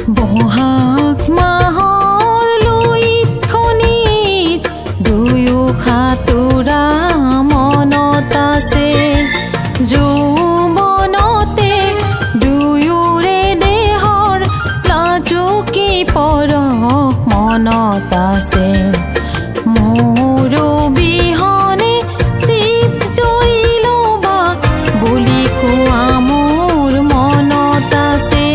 বহাগ মাহৰ লুইতখনিত দুয়ো সাঁতোৰা মনত আছে যৌৱনতে দুয়োৰে দেহৰ লাজুকী পৰশ মনত আছে মোৰ বিহনে চিপ জৰি ল'বা বুলি কোৱা মোৰ মনত আছে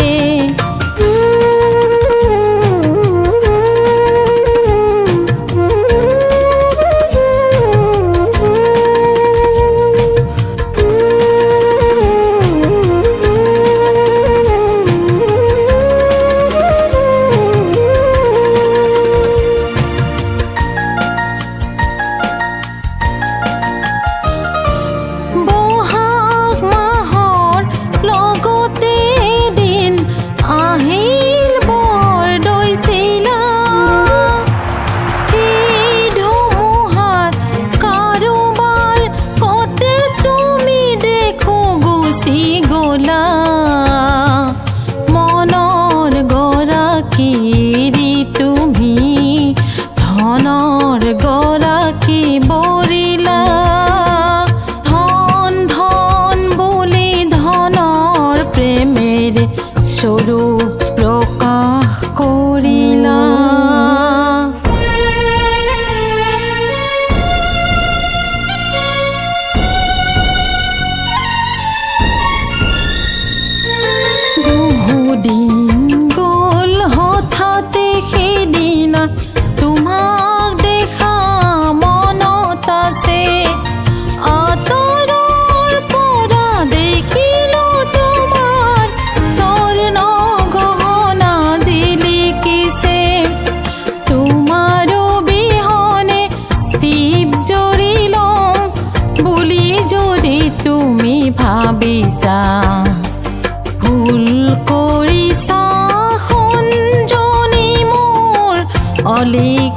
মনৰ গৰাকী তুমি ধনৰ গৰাকী বৰিলা ধন ধন বুলি ধনৰ প্ৰেমেৰে স্বৰূপ প্ৰকাশ কৰিলা দিন গ'ল হঠাতে সেইদিনা তোমাক দেখা মনত আছে আঁতৰৰ পৰা দেখিলোঁ তোমাৰ স্বৰ্ণ গহনা জিলিকিছে তোমাৰ বিহনে চিপ জৰি ল'ম বুলি যদি তুমি ভাবিছা ভুল কৰিছা সোণজনী মোৰ অলিক